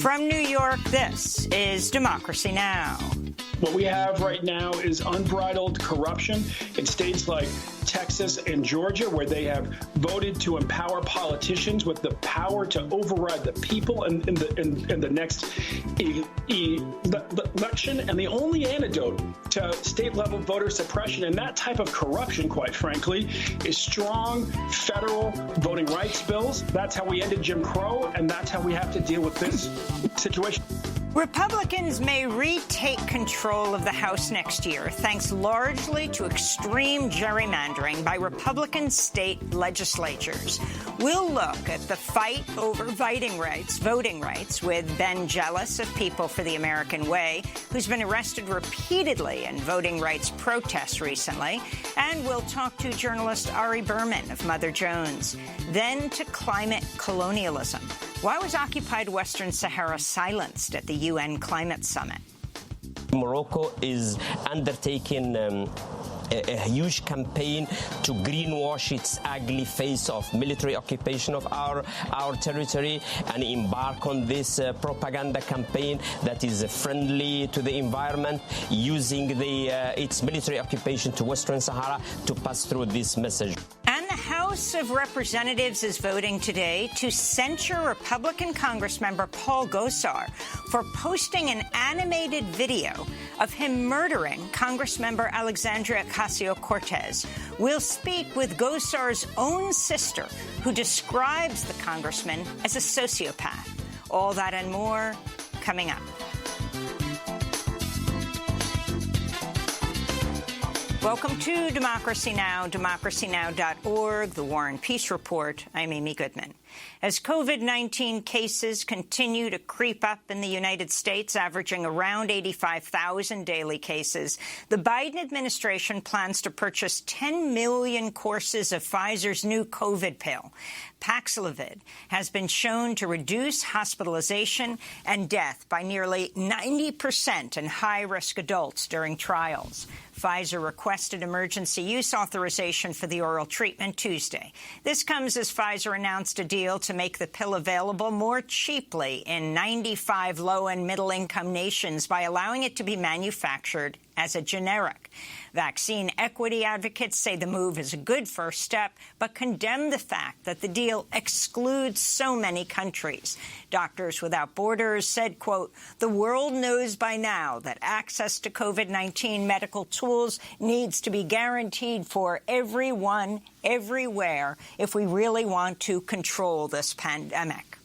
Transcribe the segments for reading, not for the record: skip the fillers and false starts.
From New York, this is Democracy Now! What we have right now is unbridled corruption in states like Texas and Georgia, where they have voted to empower politicians with the power to override the people in the next election. And the only antidote to state-level voter suppression and that type of corruption, quite frankly, is strong federal voting rights bills. That's how we ended Jim Crow, and that's how we have to deal with this situation. Republicans may retake control of the House next year, thanks largely to extreme gerrymandering by Republican state legislatures. We'll look at the fight over voting rights with Ben Jealous of People for the American Way, who's been arrested repeatedly in voting rights protests recently. And we'll talk to journalist Ari Berman of Mother Jones. Then to climate colonialism. Why was occupied Western Sahara silenced at the UN Climate Summit? Morocco is undertaking a huge campaign to greenwash its ugly face of military occupation of our territory and embark on this propaganda campaign that is friendly to the environment, using its military occupation to Western Sahara to pass through this message. And the House of Representatives is voting today to censure Republican Congressmember Paul Gosar for posting an animated video of him murdering Congressmember Alexandria Ocasio-Cortez. We'll speak with Gosar's own sister, who describes the congressman as a sociopath. All that and more coming up. Welcome to Democracy Now!, democracynow.org, The War and Peace Report. I'm Amy Goodman. As COVID-19 cases continue to creep up in the United States, averaging around 85,000 daily cases, the Biden administration plans to purchase 10 million courses of Pfizer's new COVID pill. Paxlovid has been shown to reduce hospitalization and death by nearly 90% in high-risk adults during trials. Pfizer requested emergency use authorization for the oral treatment Tuesday. This comes as Pfizer announced a deal to make the pill available more cheaply in 95 low- and middle-income nations by allowing it to be manufactured as a generic. Vaccine equity advocates say the move is a good first step, but condemn the fact that the deal excludes so many countries. Doctors Without Borders said, quote, "The world knows by now that access to COVID-19 medical tools needs to be guaranteed for everyone, everywhere, if we really want to control this pandemic."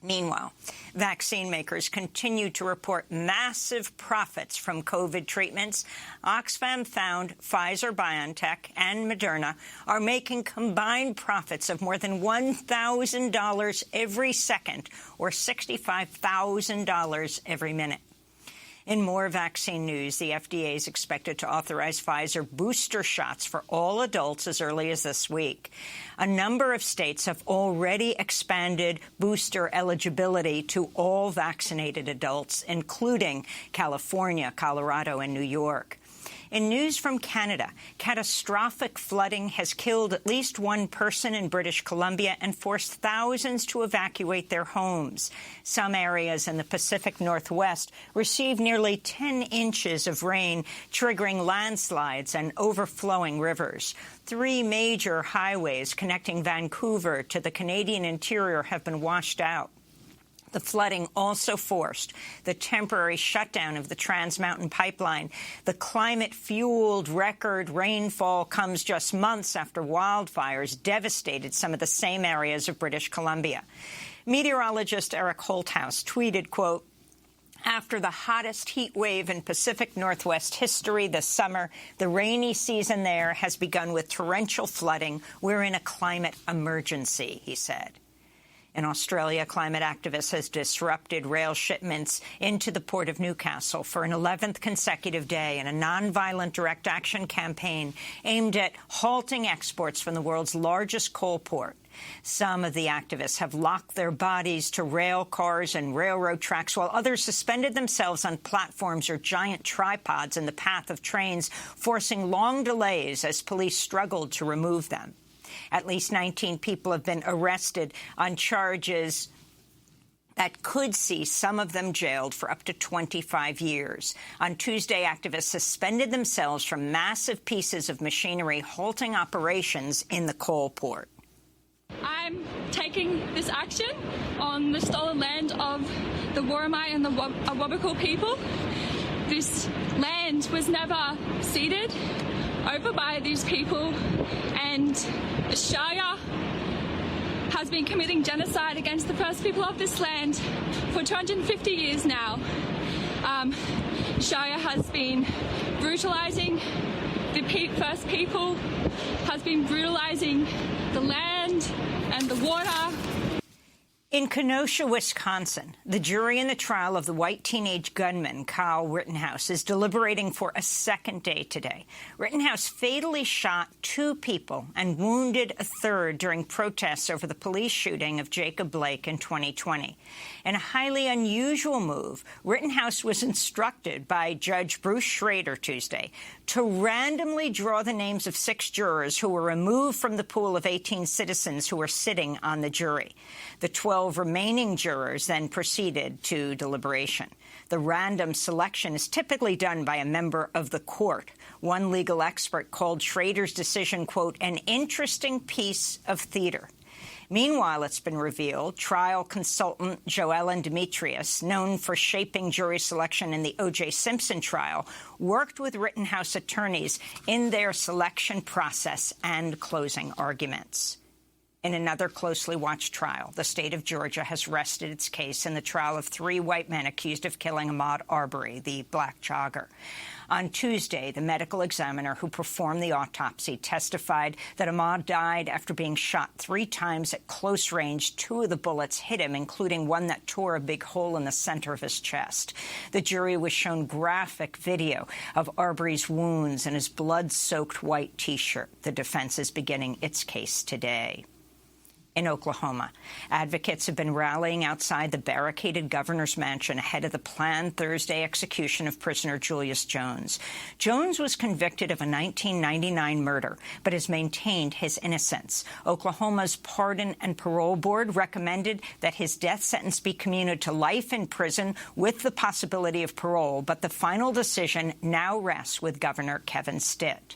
Meanwhile, vaccine makers continue to report massive profits from COVID treatments. Oxfam found Pfizer-BioNTech and Moderna are making combined profits of more than $1,000 every second, or $65,000 every minute. In more vaccine news, the FDA is expected to authorize Pfizer booster shots for all adults as early as this week. A number of states have already expanded booster eligibility to all vaccinated adults, including California, Colorado, and New York. In news from Canada, catastrophic flooding has killed at least one person in British Columbia and forced thousands to evacuate their homes. Some areas in the Pacific Northwest received nearly 10 inches of rain, triggering landslides and overflowing rivers. 3 major highways connecting Vancouver to the Canadian interior have been washed out. The flooding also forced the temporary shutdown of the Trans Mountain Pipeline. The climate-fueled record rainfall comes just months after wildfires devastated some of the same areas of British Columbia. Meteorologist Eric Holthouse tweeted, quote, "After the hottest heat wave in Pacific Northwest history this summer, the rainy season there has begun with torrential flooding. We're in a climate emergency," he said. In Australia, climate activists has disrupted rail shipments into the port of Newcastle for an 11th consecutive day in a nonviolent direct action campaign aimed at halting exports from the world's largest coal port. Some of the activists have locked their bodies to rail cars and railroad tracks, while others suspended themselves on platforms or giant tripods in the path of trains, forcing long delays as police struggled to remove them. At least 19 people have been arrested on charges that could see some of them jailed for up to 25 years. On Tuesday, activists suspended themselves from massive pieces of machinery halting operations in the coal port. I'm taking this action on the stolen land of the Worimi and the Awabakal people. This land was never ceded over by these people, and Australia has been committing genocide against the first people of this land for 250 years now. Australia has been brutalising the first people, has been brutalising the land and the water. In Kenosha, Wisconsin, the jury in the trial of the white teenage gunman Kyle Rittenhouse is deliberating for a second day today. Rittenhouse fatally shot 2 people and wounded a third during protests over the police shooting of Jacob Blake in 2020. In a highly unusual move, Rittenhouse was instructed by Judge Bruce Schrader Tuesday to randomly draw the names of 6 jurors who were removed from the pool of 18 citizens who were sitting on the jury. The 12 remaining jurors then proceeded to deliberation. The random selection is typically done by a member of the court. One legal expert called Schrader's decision, quote, an interesting piece of theater. Meanwhile, it's been revealed, trial consultant Joellen Demetrius, known for shaping jury selection in the O.J. Simpson trial, worked with Rittenhouse attorneys in their selection process and closing arguments. In another closely watched trial, the state of Georgia has rested its case in the trial of 3 white men accused of killing Ahmaud Arbery, the black jogger. On Tuesday, the medical examiner who performed the autopsy testified that Ahmaud died after being shot 3 times at close range. 2 of the bullets hit him, including one that tore a big hole in the center of his chest. The jury was shown graphic video of Arbery's wounds and his blood-soaked white T-shirt. The defense is beginning its case today. In Oklahoma, advocates have been rallying outside the barricaded governor's mansion ahead of the planned Thursday execution of prisoner Julius Jones. Jones was convicted of a 1999 murder, but has maintained his innocence. Oklahoma's Pardon and Parole Board recommended that his death sentence be commuted to life in prison with the possibility of parole, but the final decision now rests with Governor Kevin Stitt.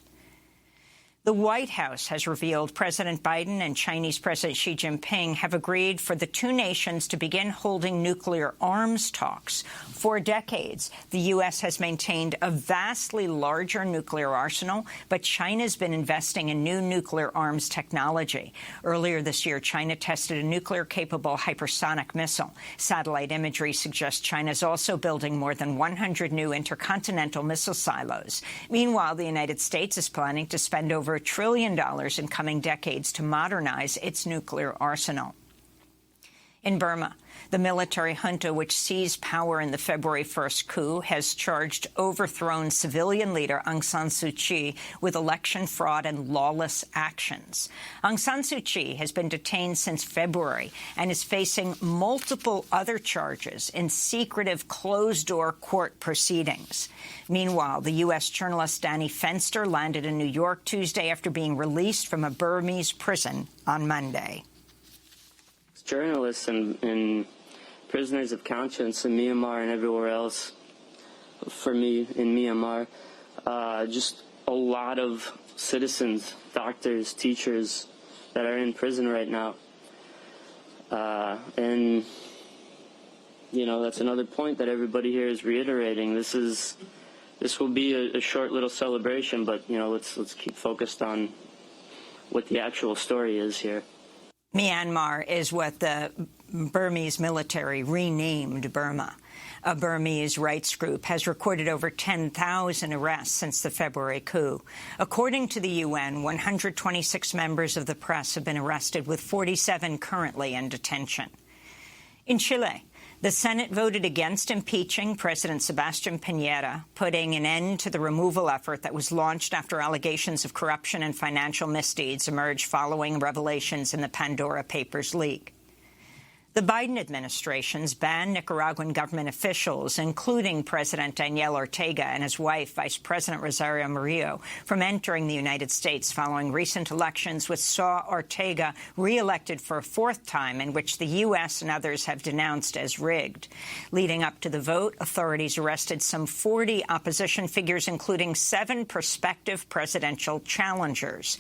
The White House has revealed President Biden and Chinese President Xi Jinping have agreed for the 2 nations to begin holding nuclear arms talks. For decades, the U.S. has maintained a vastly larger nuclear arsenal, but China's been investing in new nuclear arms technology. Earlier this year, China tested a nuclear-capable hypersonic missile. Satellite imagery suggests China's also building more than 100 new intercontinental missile silos. Meanwhile, the United States is planning to spend over $1 trillion in coming decades to modernize its nuclear arsenal. In Burma, the military junta, which seized power in the February 1st coup, has charged overthrown civilian leader Aung San Suu Kyi with election fraud and lawless actions. Aung San Suu Kyi has been detained since February and is facing multiple other charges in secretive, closed-door court proceedings. Meanwhile, the U.S. journalist Danny Fenster landed in New York Tuesday after being released from a Burmese prison on Monday. Journalists and prisoners of conscience in Myanmar and everywhere else, for me in Myanmar, just a lot of citizens, doctors, teachers that are in prison right now. And, you know, that's another point that everybody here is reiterating. This will be a short little celebration, but, you know, let's keep focused on what the actual story is here. Myanmar is what the Burmese military renamed Burma. A Burmese rights group has recorded over 10,000 arrests since the February coup. According to the UN, 126 members of the press have been arrested, with 47 currently in detention. In Chile, the Senate voted against impeaching President Sebastián Piñera, putting an end to the removal effort that was launched after allegations of corruption and financial misdeeds emerged following revelations in the Pandora Papers leak. The Biden administration's banned Nicaraguan government officials, including President Daniel Ortega and his wife, Vice President Rosario Murillo, from entering the United States following recent elections, which saw Ortega reelected for a fourth time, in which the U.S. and others have denounced as rigged. Leading up to the vote, authorities arrested some 40 opposition figures, including 7 prospective presidential challengers.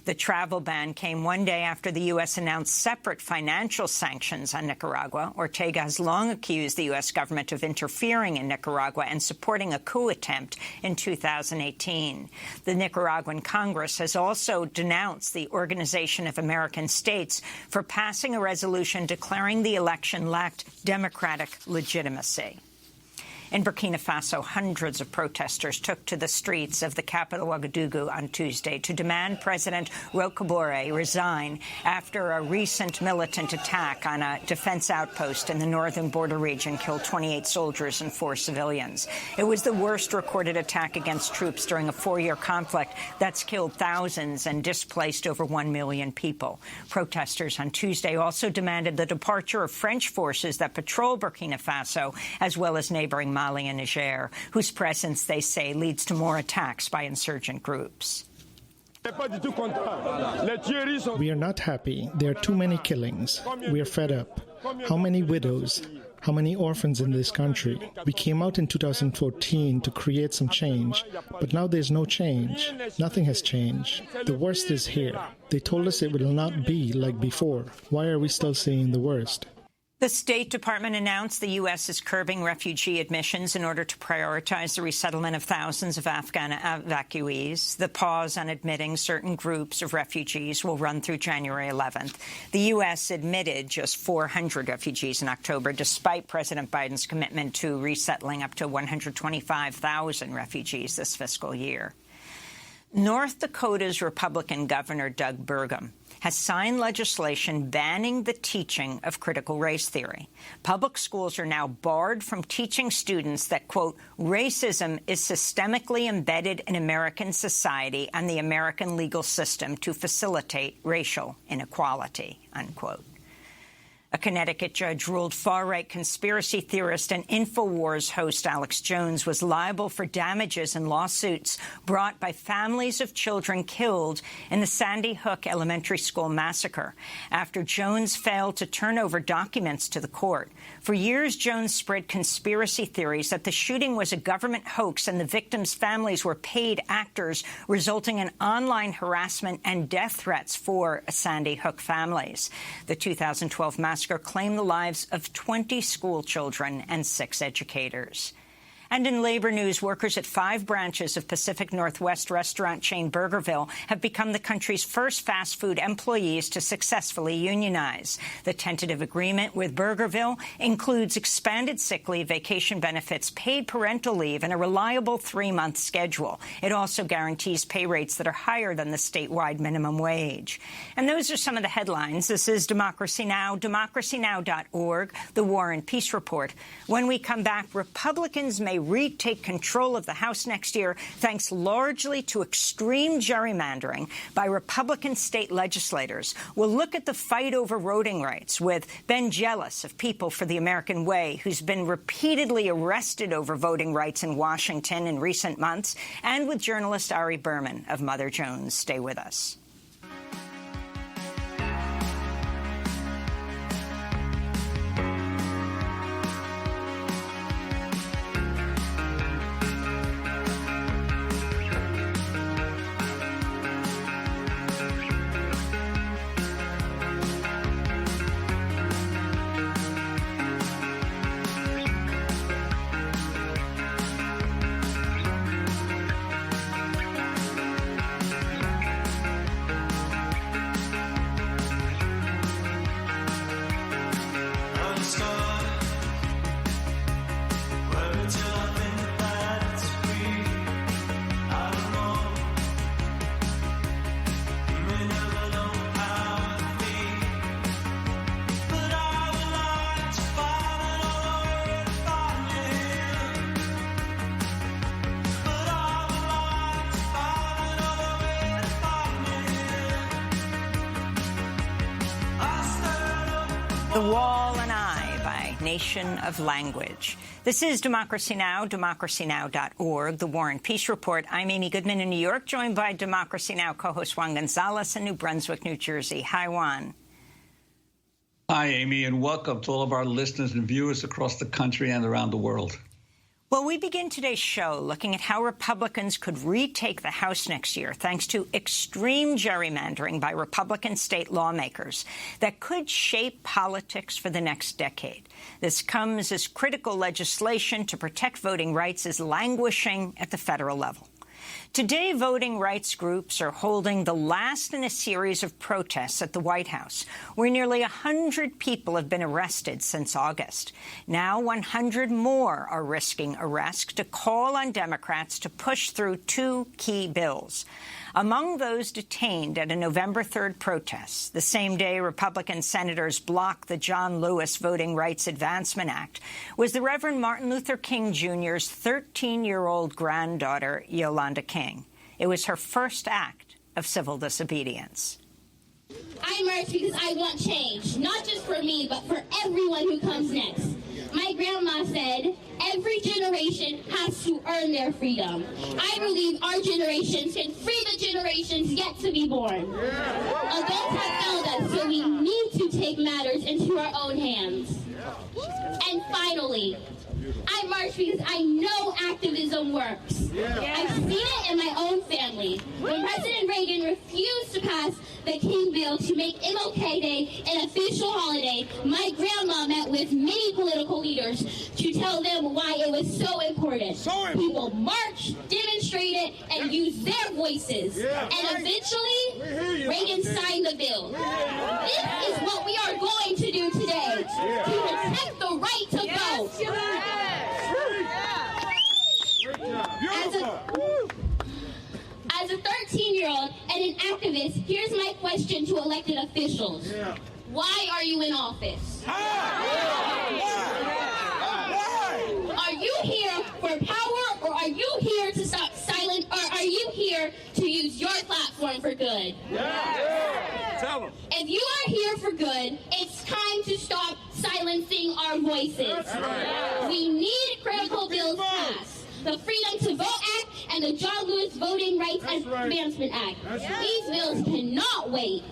The travel ban came one day after the U.S. announced separate financial sanctions on Nicaragua. Ortega has long accused the U.S. government of interfering in Nicaragua and supporting a coup attempt in 2018. The Nicaraguan Congress has also denounced the Organization of American States for passing a resolution declaring the election lacked democratic legitimacy. In Burkina Faso, hundreds of protesters took to the streets of the capital Ouagadougou on Tuesday to demand President Roch Kabore resign after a recent militant attack on a defense outpost in the northern border region killed 28 soldiers and 4 civilians. It was the worst recorded attack against troops during a 4-year conflict that's killed thousands and displaced over 1 million people. Protesters on Tuesday also demanded the departure of French forces that patrol Burkina Faso, as well as neighboring Mali and Niger, whose presence, they say, leads to more attacks by insurgent groups. We are not happy. There are too many killings. We are fed up. How many widows? How many orphans in this country? We came out in 2014 to create some change, but now there's no change. Nothing has changed. The worst is here. They told us it will not be like before. Why are we still seeing the worst? The State Department announced the U.S. is curbing refugee admissions in order to prioritize the resettlement of thousands of Afghan evacuees. The pause on admitting certain groups of refugees will run through January 11th. The U.S. admitted just 400 refugees in October, despite President Biden's commitment to resettling up to 125,000 refugees this fiscal year. North Dakota's Republican Governor Doug Burgum has signed legislation banning the teaching of critical race theory. Public schools are now barred from teaching students that, quote, racism is systemically embedded in American society and the American legal system to facilitate racial inequality, unquote. A Connecticut judge ruled far-right conspiracy theorist and InfoWars host Alex Jones was liable for damages in lawsuits brought by families of children killed in the Sandy Hook Elementary School massacre after Jones failed to turn over documents to the court. For years, Jones spread conspiracy theories that the shooting was a government hoax and the victims' families were paid actors, resulting in online harassment and death threats for Sandy Hook families. The 2012 massacre claimed the lives of 20 school children and 6 educators. And in labor news, workers at 5 branches of Pacific Northwest restaurant chain Burgerville have become the country's first fast food employees to successfully unionize. The tentative agreement with Burgerville includes expanded sick leave, vacation benefits, paid parental leave, and a reliable 3-month schedule. It also guarantees pay rates that are higher than the statewide minimum wage. And those are some of the headlines. This is Democracy Now!, democracynow.org, the War and Peace Report. When we come back, Republicans may retake control of the House next year, thanks largely to extreme gerrymandering by Republican state legislators. We'll look at the fight over voting rights with Ben Jealous of People for the American Way, who's been repeatedly arrested over voting rights in Washington in recent months, and with journalist Ari Berman of Mother Jones. Stay with us. The wall nation of language. This is Democracy Now!, democracynow.org, The War and Peace Report. I'm Amy Goodman in New York, joined by Democracy Now! Co-host Juan Gonzalez in New Brunswick, New Jersey. Hi, Juan. Hi, Amy, and welcome to all of our listeners and viewers across the country and around the world. Well, we begin today's show looking at how Republicans could retake the House next year thanks to extreme gerrymandering by Republican state lawmakers that could shape politics for the next decade. This comes as critical legislation to protect voting rights is languishing at the federal level. Today, voting rights groups are holding the last in a series of protests at the White House, where nearly 100 people have been arrested since August. Now 100 more are risking arrest to call on Democrats to push through two key bills. Among those detained at a November 3rd protest, the same day Republican senators blocked the John Lewis Voting Rights Advancement Act, was the Reverend Martin Luther King Jr.'s 13-year-old granddaughter, Yolanda King. It was her first act of civil disobedience. I march because I want change, not just for me, but for everyone who comes next. My grandma said, every generation has to earn their freedom. I believe our generations can free the generations yet to be born. Adults have failed us, so we need to take matters into our own hands. And finally, I march because I know activism works. I've seen it in my own family. When President Reagan refused to pass the King bill to make MLK Day an official holiday, my grandma met with many political leaders to tell them why it was so important. People marched, demonstrated, and used their voices. And eventually, Reagan signed the bill. This is what we are going to do today, to protect the right to vote. As a 13-year-old and an activist, here's my question to elected officials. Why are you in office? Are you here for power, or are you here to stop silence, or are you here to use your platform for good? If you are here for good, it's time to stop silencing our voices. We need critical bills passed. The Freedom to Vote Act and the John Lewis Voting Rights Advancement Act. These bills cannot wait.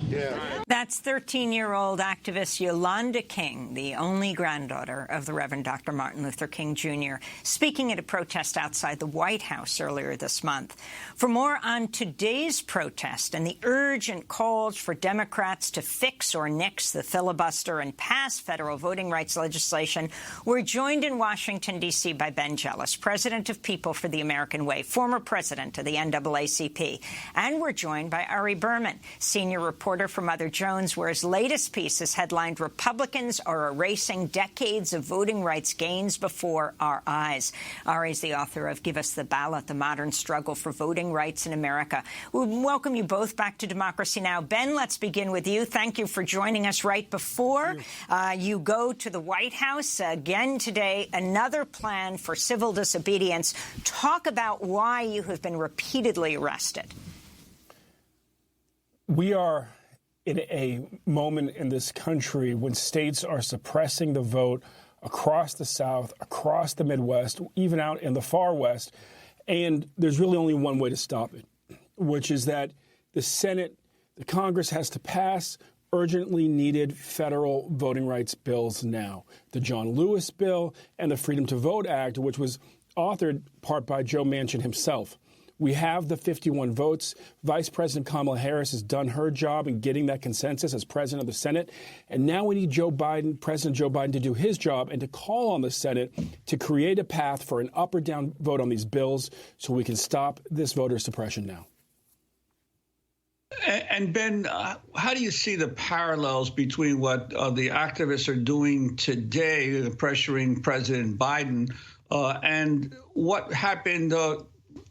That's 13-year-old activist Yolanda King, the only granddaughter of the Reverend Dr. Martin Luther King Jr., speaking at a protest outside the White House earlier this month. For more on today's protest and the urgent calls for Democrats to fix or nix the filibuster and pass federal voting rights legislation, we're joined in Washington, D.C. by Ben Jealous, president of People for the American Way, former president of the NAACP. And we're joined by Ari Berman, senior reporter for Mother Jones, where his latest piece is headlined, Republicans are erasing decades of voting rights gains before our eyes. Ari's the author of Give Us the Ballot, The Modern Struggle for Voting Rights in America. We welcome you both back to Democracy Now! Ben, let's begin with you. Thank you for joining us right before you go to the White House. Again today, another plan for civil disobedience. Talk about why you have been repeatedly arrested. We are in a moment in this country when states are suppressing the vote across the South, across the Midwest, even out in the far West. And there's really only one way to stop it, which is that the Senate, the Congress has to pass urgently needed federal voting rights bills now. The John Lewis bill and the Freedom to Vote Act, which was authored part by Joe Manchin himself. We have the 51 votes. Vice President Kamala Harris has done her job in getting that consensus as president of the Senate. And now we need President Joe Biden, to do his job and to call on the Senate to create a path for an up or down vote on these bills so we can stop this voter suppression now. And Ben, how do you see the parallels between what the activists are doing today, pressuring President Biden, and what happened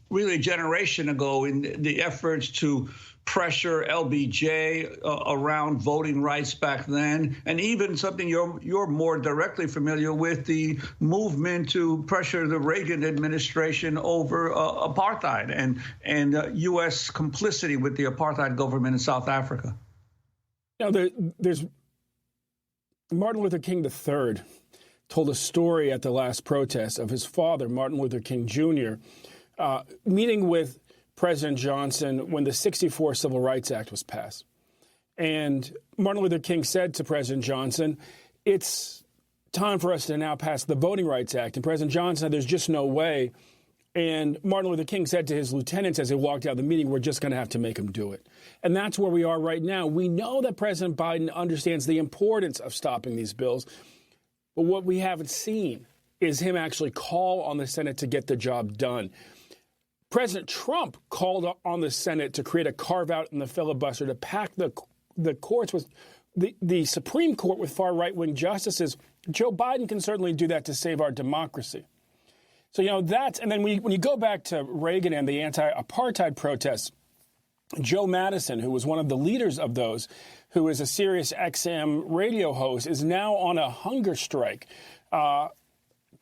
really a generation ago in the efforts to pressure LBJ around voting rights back then, and even something you're more directly familiar with, the movement to pressure the Reagan administration over apartheid and U.S. complicity with the apartheid government in South Africa? Now, there's Martin Luther King III told a story at the last protest of his father, Martin Luther King Jr., meeting with President Johnson when the '64 Civil Rights Act was passed. And Martin Luther King said to President Johnson, it's time for us to now pass the Voting Rights Act. And President Johnson said, there's just no way. And Martin Luther King said to his lieutenants as they walked out of the meeting, we're just going to have to make him do it. And that's where we are right now. We know that President Biden understands the importance of stopping these bills. But what we haven't seen is him actually call on the Senate to get the job done. President Trump called on the Senate to create a carve-out in the filibuster to pack the courts with the Supreme Court with far right-wing justices. Joe Biden can certainly do that to save our democracy. So, and then when you go back to Reagan and the anti-apartheid protests, Joe Madison, who was one of the leaders of those, who is a Sirius XM radio host, is now on a hunger strike,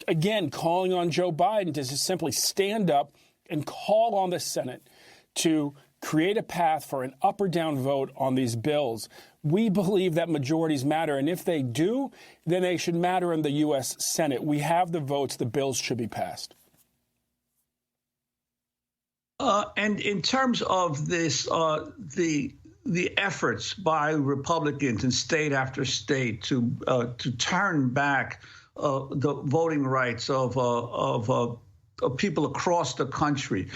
again, calling on Joe Biden to just simply stand up and call on the Senate to create a path for an up or down vote on these bills. We believe that majorities matter, and if they do, then they should matter in the U.S. Senate. We have the votes. The bills should be passed. And in terms of this, the efforts by Republicans in state after state to turn back the voting rights of people across the country,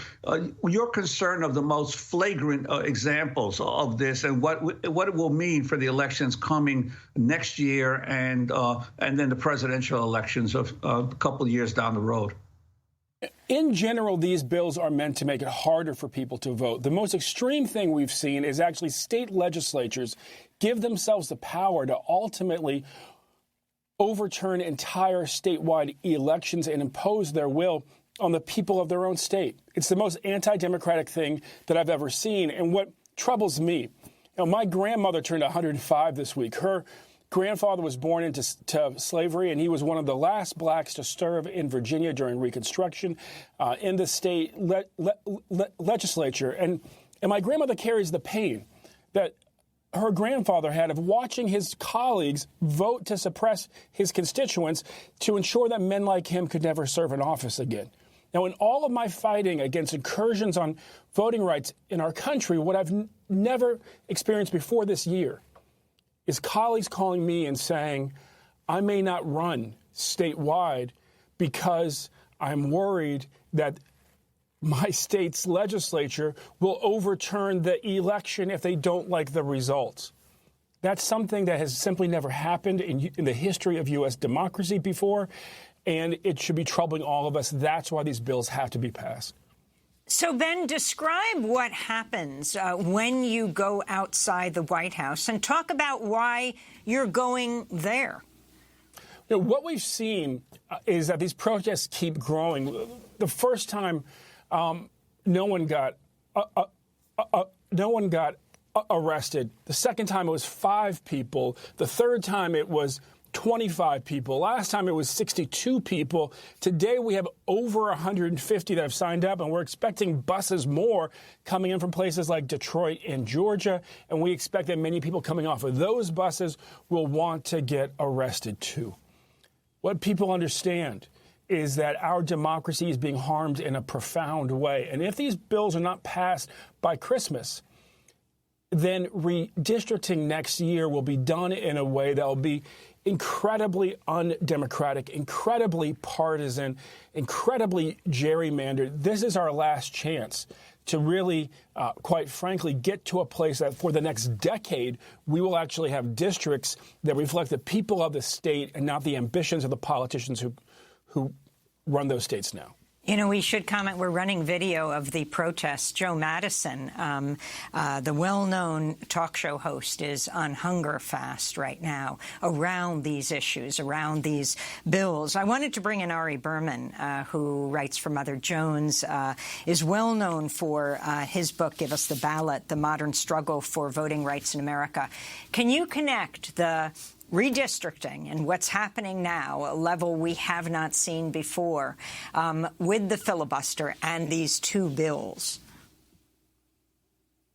you're concerned of the most flagrant examples of this and what it will mean for the elections coming next year and then the presidential elections of a couple of years down the road. In general, these bills are meant to make it harder for people to vote. The most extreme thing we've seen is actually state legislatures give themselves the power to ultimately overturn entire statewide elections and impose their will on the people of their own state. It's the most anti-democratic thing that I've ever seen. And what troubles me, my grandmother turned 105 this week. Her grandfather was born into slavery, and he was one of the last blacks to serve in Virginia during Reconstruction in the state legislature. And my grandmother carries the pain that her grandfather had of watching his colleagues vote to suppress his constituents to ensure that men like him could never serve in office again. Now, in all of my fighting against incursions on voting rights in our country, what I've never experienced before this year is colleagues calling me and saying, I may not run statewide because I'm worried that my state's legislature will overturn the election if they don't like the results. That's something that has simply never happened in the history of U.S. democracy before, and it should be troubling all of us. That's why these bills have to be passed. So, Ben, describe what happens when you go outside the White House and talk about why you're going there. What we've seen is that these protests keep growing. The first time no one got arrested. The second time it was 5 people. The third time it was 25 people. Last time it was 62 people. Today we have over 150 that have signed up, and we're expecting buses more coming in from places like Detroit and Georgia. And we expect that many people coming off of those buses will want to get arrested too. What people understand is that our democracy is being harmed in a profound way. And if these bills are not passed by Christmas, then redistricting next year will be done in a way that will be incredibly undemocratic, incredibly partisan, incredibly gerrymandered. This is our last chance to really, quite frankly, get to a place that for the next decade, we will actually have districts that reflect the people of the state and not the ambitions of the politicians who run those states now. You know, we should comment, we're running video of the protests. Joe Madison, the well-known talk show host, is on hunger fast right now around these issues, around these bills. I wanted to bring in Ari Berman, who writes for Mother Jones, is well-known for his book, Give Us the Ballot, The Modern Struggle for Voting Rights in America. Can you connect the redistricting and what's happening now, a level we have not seen before, with the filibuster and these 2 bills?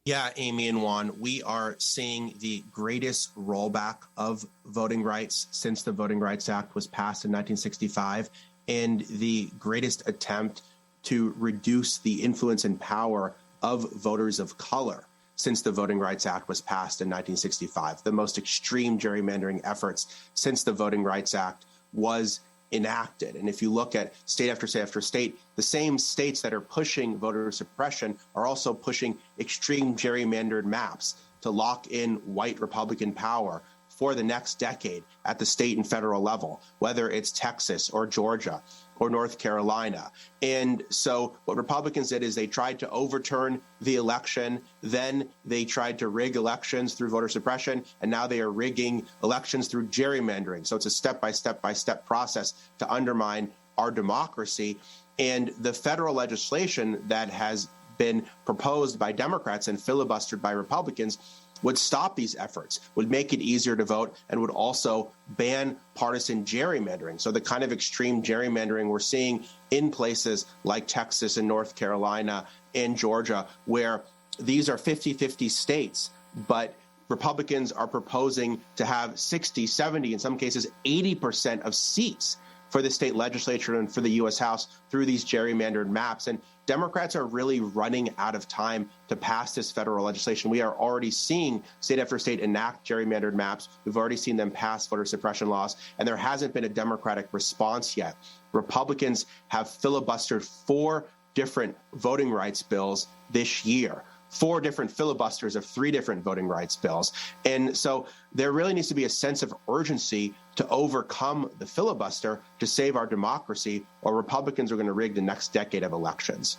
Yeah, Amy and Juan, we are seeing the greatest rollback of voting rights since the Voting Rights Act was passed in 1965, and the greatest attempt to reduce the influence and power of voters of color since the Voting Rights Act was passed in 1965. The most extreme gerrymandering efforts since the Voting Rights Act was enacted. And if you look at state after state after state, the same states that are pushing voter suppression are also pushing extreme gerrymandered maps to lock in white Republican power for the next decade at the state and federal level, whether it's Texas or Georgia or North Carolina. And so what Republicans did is they tried to overturn the election, then they tried to rig elections through voter suppression, and now they are rigging elections through gerrymandering. So it's a step-by-step process to undermine our democracy. And the federal legislation that has been proposed by Democrats and filibustered by Republicans would stop these efforts, would make it easier to vote, and would also ban partisan gerrymandering. So the kind of extreme gerrymandering we're seeing in places like Texas and North Carolina and Georgia, where these are 50-50 states, but Republicans are proposing to have 60, 70, in some cases 80% of seats for the state legislature and for the U.S. House through these gerrymandered maps. And Democrats are really running out of time to pass this federal legislation. We are already seeing state after state enact gerrymandered maps. We've already seen them pass voter suppression laws, and there hasn't been a Democratic response yet. Republicans have filibustered 4 different voting rights bills this year. 4 different filibusters of 3 different voting rights bills. And so there really needs to be a sense of urgency to overcome the filibuster to save our democracy, or Republicans are going to rig the next decade of elections.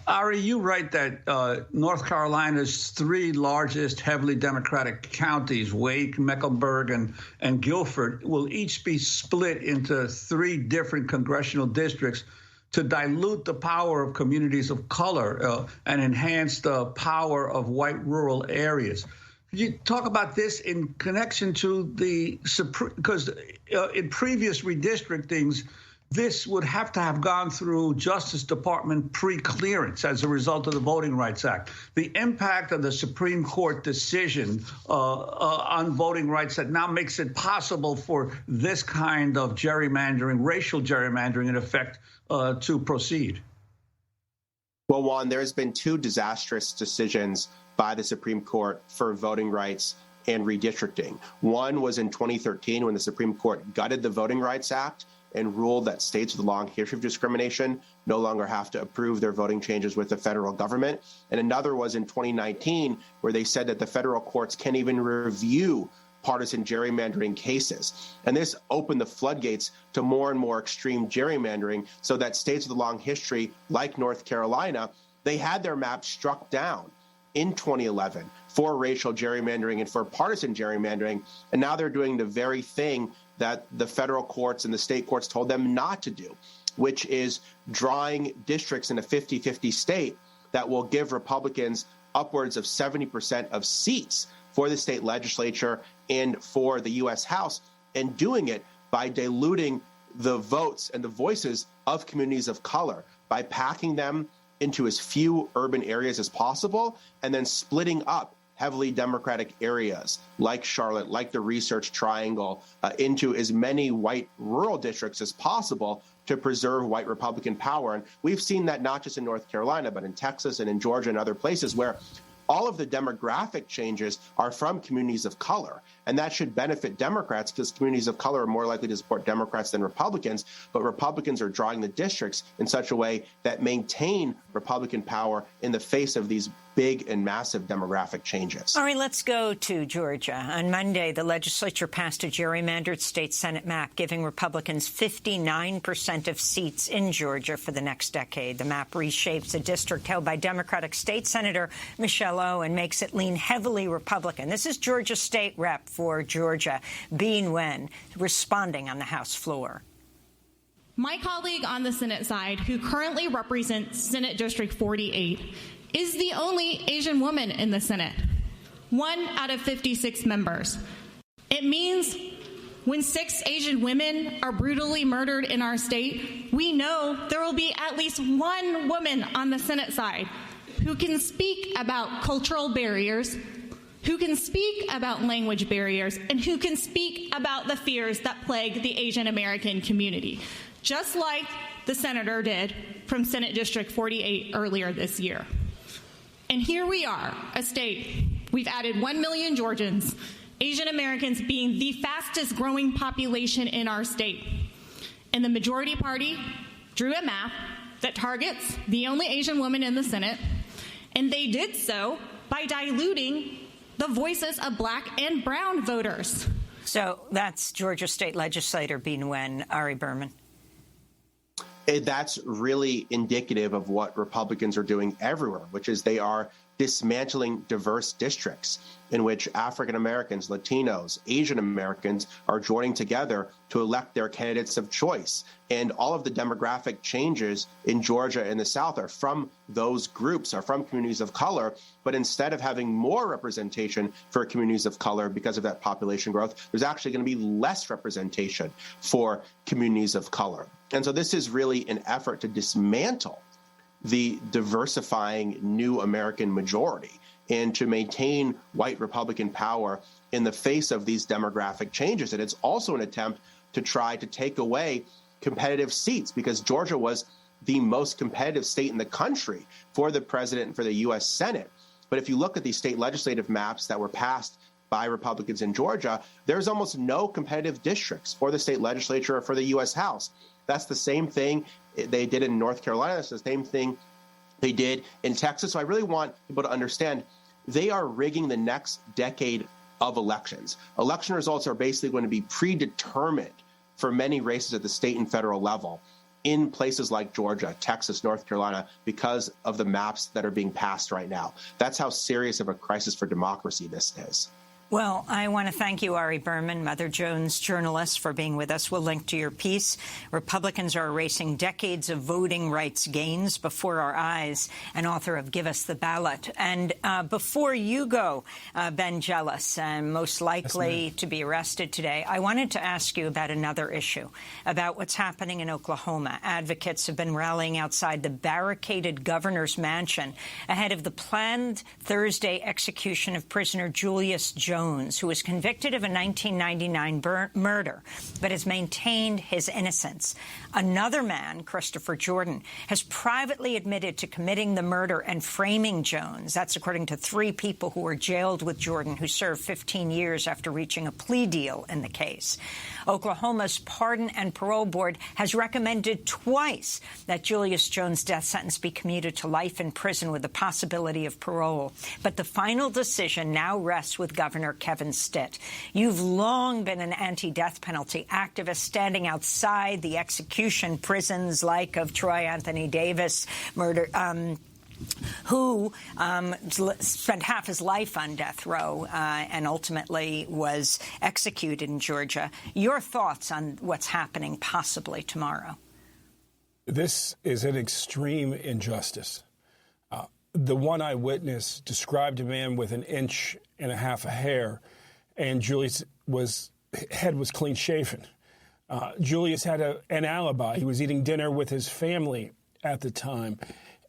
Ari, you write that North Carolina's 3 largest heavily Democratic counties, Wake, Mecklenburg, and Guilford, will each be split into 3 different congressional districts to dilute the power of communities of color and enhance the power of white rural areas. Could you talk about this in connection to the Supreme? Because in previous redistrictings, this would have to have gone through Justice Department pre-clearance as a result of the Voting Rights Act. The impact of the Supreme Court decision on voting rights that now makes it possible for this kind of gerrymandering, racial gerrymandering, in effect, to proceed. Well, Juan, there's been 2 disastrous decisions by the Supreme Court for voting rights and redistricting. One was in 2013 when the Supreme Court gutted the Voting Rights Act and ruled that states with a long history of discrimination no longer have to approve their voting changes with the federal government. And another was in 2019 where they said that the federal courts can't even review partisan gerrymandering cases. And this opened the floodgates to more and more extreme gerrymandering, so that states with a long history, like North Carolina, they had their maps struck down in 2011 for racial gerrymandering and for partisan gerrymandering. And now they're doing the very thing that the federal courts and the state courts told them not to do, which is drawing districts in a 50-50 state that will give Republicans upwards of 70% of seats for the state legislature and for the U.S. House, and doing it by diluting the votes and the voices of communities of color, by packing them into as few urban areas as possible, and then splitting up heavily Democratic areas like Charlotte, like the Research Triangle, into as many white rural districts as possible to preserve white Republican power. And we've seen that not just in North Carolina, but in Texas and in Georgia and other places where all of the demographic changes are from communities of color. And that should benefit Democrats because communities of color are more likely to support Democrats than Republicans. But Republicans are drawing the districts in such a way that maintain Republican power in the face of these big and massive demographic changes. All right, let's go to Georgia. On Monday, the legislature passed a gerrymandered state Senate map giving Republicans 59% of seats in Georgia for the next decade. The map reshapes a district held by Democratic State Senator Michelle O and makes it lean heavily Republican. This is Georgia State Rep for Georgia, Bean Wen, responding on the House floor. My colleague on the Senate side, who currently represents Senate District 48, is the only Asian woman in the Senate, 1 out of 56 members. It means when 6 Asian women are brutally murdered in our state, we know there will be at least 1 woman on the Senate side who can speak about cultural barriers, who can speak about language barriers, and who can speak about the fears that plague the Asian American community, just like the senator did from Senate District 48 earlier this year. And here we are, a state. We've added 1 million Georgians, Asian Americans being the fastest growing population in our state. And the majority party drew a map that targets the only Asian woman in the Senate, and they did so by diluting the voices of black and brown voters. So that's Georgia State Legislator B. Nguyen. Ari Berman. That's really indicative of what Republicans are doing everywhere, which is they are dismantling diverse districts in which African Americans, Latinos, Asian Americans are joining together to elect their candidates of choice. And all of the demographic changes in Georgia and the South are from those groups, are from communities of color. But instead of having more representation for communities of color because of that population growth, there's actually going to be less representation for communities of color. And so this is really an effort to dismantle the diversifying new American majority and to maintain white Republican power in the face of these demographic changes. And it's also an attempt to try to take away competitive seats, because Georgia was the most competitive state in the country for the president and for the U.S. Senate. But if you look at these state legislative maps that were passed by Republicans in Georgia, there's almost no competitive districts for the state legislature or for the U.S. House. That's the same thing they did in North Carolina. That's the same thing they did in Texas. So I really want people to understand they are rigging the next decade of elections. Election results are basically going to be predetermined for many races at the state and federal level in places like Georgia, Texas, North Carolina, because of the maps that are being passed right now. That's how serious of a crisis for democracy this is. Well, I want to thank you, Ari Berman, Mother Jones journalist, for being with us. We'll link to your piece. Republicans are erasing decades of voting rights gains before our eyes, and author of Give Us the Ballot. And before you go, Ben Jealous, most likely to be arrested today, I wanted to ask you about another issue, about what's happening in Oklahoma. Advocates have been rallying outside the barricaded governor's mansion ahead of the planned Thursday execution of prisoner Julius Jones, who was convicted of a 1999 murder, but has maintained his innocence. Another man, Christopher Jordan, has privately admitted to committing the murder and framing Jones. That's according to 3 people who were jailed with Jordan, who served 15 years after reaching a plea deal in the case. Oklahoma's Pardon and Parole Board has recommended twice that Julius Jones' death sentence be commuted to life in prison with the possibility of parole. But the final decision now rests with Governor Kevin Stitt. You've long been an anti-death penalty activist, standing outside the execution prisons like of Troy Anthony Davis murder, who spent half his life on death row and ultimately was executed in Georgia. Your thoughts on what's happening possibly tomorrow? This is an extreme injustice. The one eyewitness described a man with 1.5 inches of hair, and Julius' head was clean shaven. Julius had an alibi. He was eating dinner with his family at the time,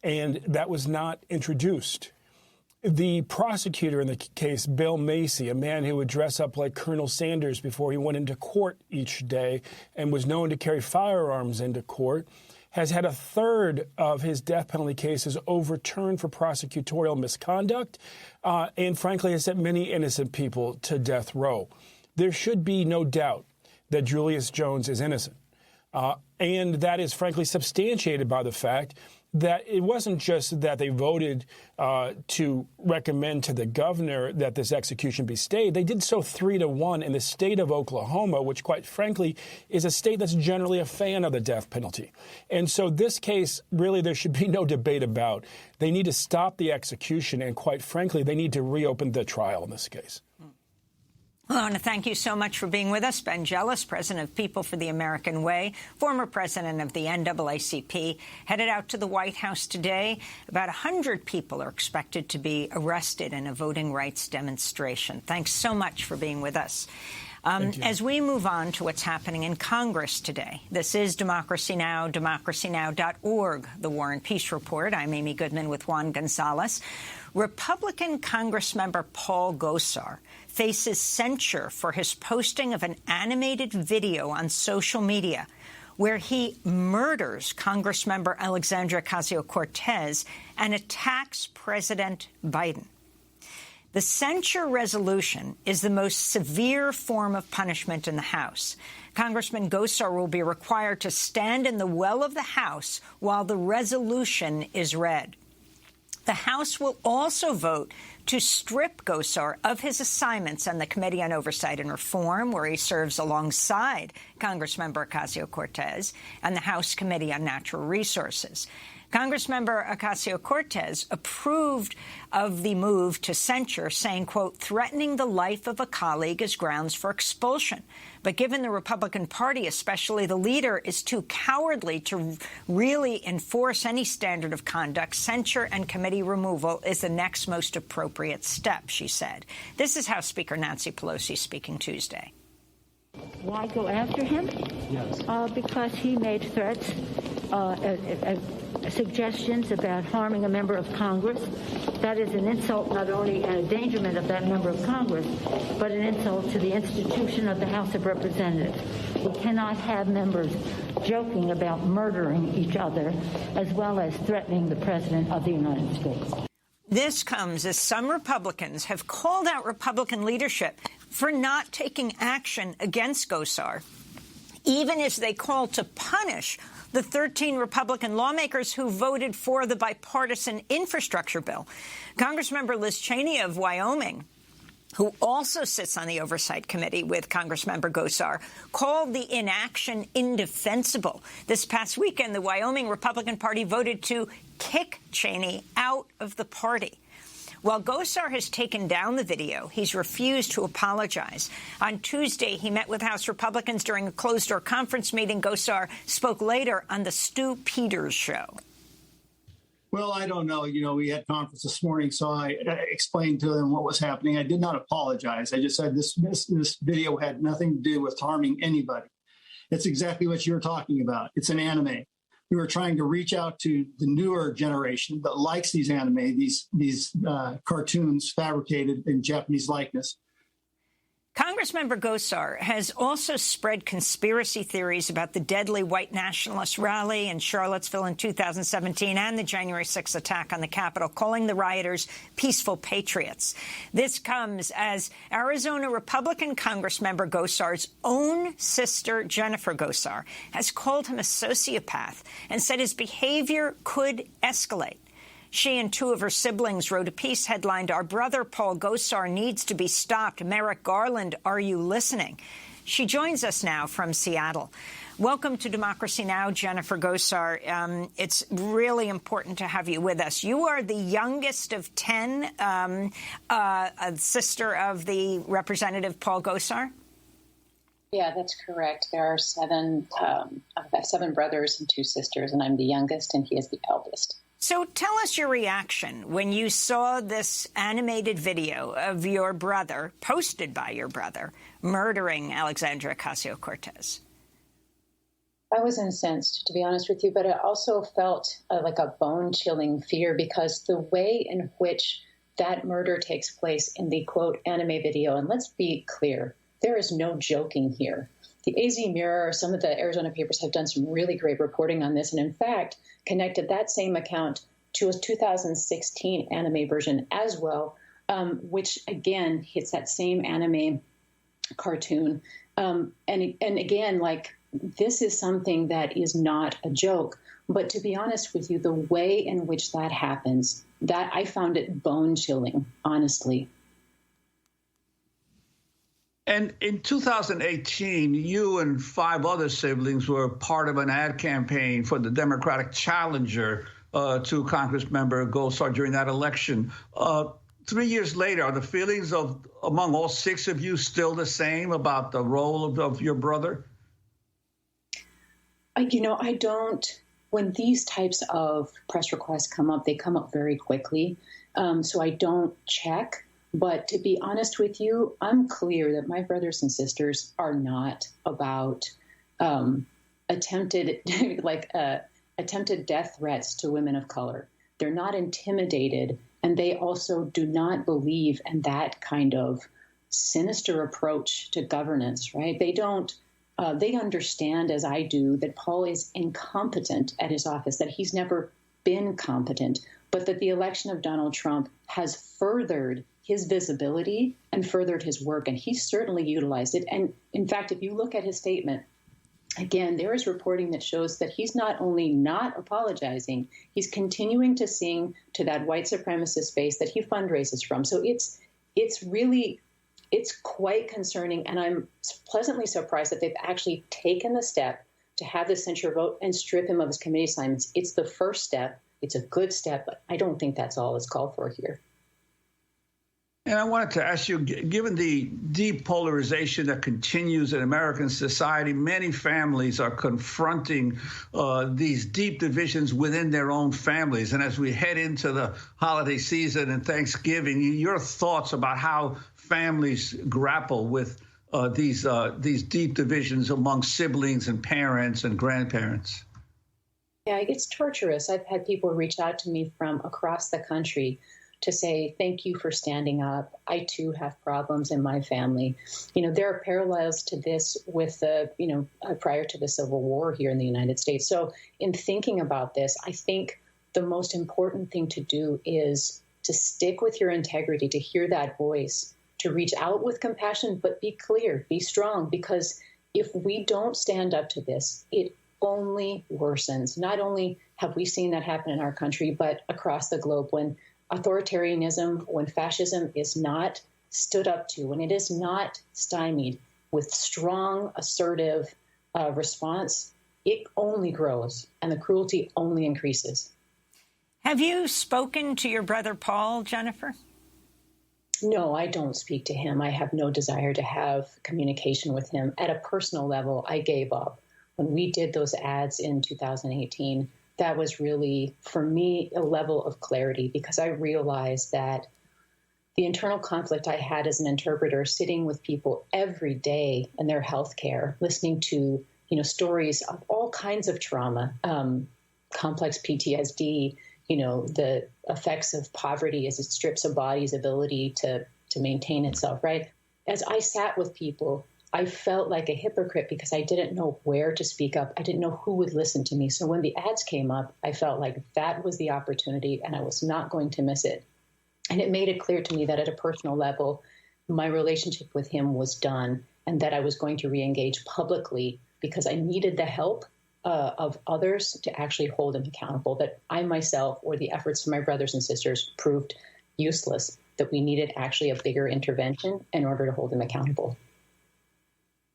and that was not introduced. The prosecutor in the case, Bill Macy, a man who would dress up like Colonel Sanders before he went into court each day and was known to carry firearms into court, has had 1/3 of his death penalty cases overturned for prosecutorial misconduct, and frankly has sent many innocent people to death row. There should be no doubt that Julius Jones is innocent, and that is frankly substantiated by the fact that it wasn't just that they voted to recommend to the governor that this execution be stayed. They did so 3-1 in the state of Oklahoma, which, quite frankly, is a state that's generally a fan of the death penalty. And so this case, really, there should be no debate about. They need to stop the execution, and quite frankly, they need to reopen the trial in this case. Well, I want to thank you so much for being with us. Ben Jealous, president of People for the American Way, former president of the NAACP, headed out to the White House today. About 100 people are expected to be arrested in a voting rights demonstration. Thanks so much for being with us. As we move on to what's happening in Congress today, this is Democracy Now!, democracynow.org, the War and Peace Report. I'm Amy Goodman with Juan Gonzalez. Republican Congressmember Paul Gosar faces censure for his posting of an animated video on social media where he murders Congressmember Alexandria Ocasio-Cortez and attacks President Biden. The censure resolution is the most severe form of punishment in the House. Congressman Gosar will be required to stand in the well of the House while the resolution is read. The House will also vote to strip Gosar of his assignments on the Committee on Oversight and Reform, where he serves alongside Congressmember Ocasio-Cortez, and the House Committee on Natural Resources. Congressmember Ocasio-Cortez approved of the move to censure, saying, quote, threatening the life of a colleague is grounds for expulsion. But given the Republican Party, especially the leader, is too cowardly to really enforce any standard of conduct, censure and committee removal is the next most appropriate step, she said. This is House Speaker Nancy Pelosi speaking Tuesday. Why go after him? Yes. Because he made threats, suggestions about harming a member of Congress. That is an insult, not only an endangerment of that member of Congress, but an insult to the institution of the House of Representatives. We cannot have members joking about murdering each other, as well as threatening the President of the United States. This comes as some Republicans have called out Republican leadership for not taking action against Gosar, even as they call to punish the 13 Republican lawmakers who voted for the bipartisan infrastructure bill. Congressmember Liz Cheney of Wyoming, who also sits on the Oversight Committee with Congressmember Gosar, called the inaction indefensible. This past weekend, the Wyoming Republican Party voted to kick Cheney out of the party. While Gosar has taken down the video, he's refused to apologize. On Tuesday, he met with House Republicans during a closed-door conference meeting. Gosar spoke later on the Stu Peters show. Well, I don't know. We had conference this morning, so I explained to them what was happening. I did not apologize. I just said this video had nothing to do with harming anybody. It's exactly what you're talking about. It's an anime. We were trying to reach out to the newer generation that likes these anime, these cartoons fabricated in Japanese likeness. Congressmember Gosar has also spread conspiracy theories about the deadly white nationalist rally in Charlottesville in 2017 and the January 6th attack on the Capitol, calling the rioters peaceful patriots. This comes as Arizona Republican Congressmember Gosar's own sister, Jennifer Gosar, has called him a sociopath and said his behavior could escalate. She and two of her siblings wrote a piece headlined, "Our brother Paul Gosar needs to be stopped. Merrick Garland, are you listening?" She joins us now from Seattle. Welcome to Democracy Now!, Jennifer Gosar. It's really important to have you with us. You are the youngest of 10, a sister of the Representative Paul Gosar? Yeah, that's correct. There are I've got 7 brothers and 2 sisters, and I'm the youngest, and he is the eldest. So tell us your reaction when you saw this animated video of your brother, posted by your brother, murdering Alexandria Ocasio-Cortez. I was incensed, to be honest with you, but I also felt like a bone-chilling fear because the way in which that murder takes place in the, quote, anime video, and let's be clear, there is no joking here. The AZ Mirror, some of the Arizona papers have done some really great reporting on this, and in fact, connected that same account to a 2016 anime version as well, which again hits that same anime cartoon. And again, like, this is something that is not a joke. But to be honest with you, the way in which that happens, that I found it bone-chilling, honestly. And in 2018, you and 5 other siblings were part of an ad campaign for the Democratic challenger to Congressmember Gosar during that election. 3 years later, are the feelings among all 6 of you still the same about the role of your brother? I don't. When these types of press requests come up, they come up very quickly. So I don't check. But to be honest with you, I'm clear that my brothers and sisters are not about attempted death threats to women of color. They're not intimidated, and they also do not believe in that kind of sinister approach to governance, right? They don't. They understand, as I do, that Paul is incompetent at his office, that he's never been competent, but that the election of Donald Trump has furthered his visibility and furthered his work, and he certainly utilized it. And in fact, if you look at his statement, again, there is reporting that shows that he's not only not apologizing, he's continuing to sing to that white supremacist base that he fundraises from. So it's quite concerning, and I'm pleasantly surprised that they've actually taken the step to have the censure vote and strip him of his committee assignments. It's the first step. It's a good step, but I don't think that's all it's called for here. And I wanted to ask you, given the deep polarization that continues in American society, many families are confronting these deep divisions within their own families. And as we head into the holiday season and Thanksgiving, your thoughts about how families grapple with these deep divisions among siblings and parents and grandparents? Yeah, it's torturous. I've had people reach out to me from across the country to say, thank you for standing up. I, too, have problems in my family. You know, there are parallels to this with prior to the Civil War here in the United States. So in thinking about this, I think the most important thing to do is to stick with your integrity, to hear that voice, to reach out with compassion, but be clear, be strong, because if we don't stand up to this, it only worsens. Not only have we seen that happen in our country, but across the globe, when authoritarianism, when fascism is not stood up to, when it is not stymied with strong, assertive response, it only grows and the cruelty only increases. Have you spoken to your brother Paul, Jennifer? No, I don't speak to him. I have no desire to have communication with him. At a personal level, I gave up. When we did those ads in 2018, that was really, for me, a level of clarity, because I realized that the internal conflict I had as an interpreter, sitting with people every day in their healthcare, listening to, stories of all kinds of trauma, complex PTSD, the effects of poverty as it strips a body's ability to maintain itself, right? As I sat with people, I felt like a hypocrite because I didn't know where to speak up. I didn't know who would listen to me. So when the ads came up, I felt like that was the opportunity and I was not going to miss it. And it made it clear to me that at a personal level, my relationship with him was done and that I was going to re-engage publicly because I needed the help of others to actually hold him accountable, that I myself or the efforts of my brothers and sisters proved useless, that we needed actually a bigger intervention in order to hold him accountable.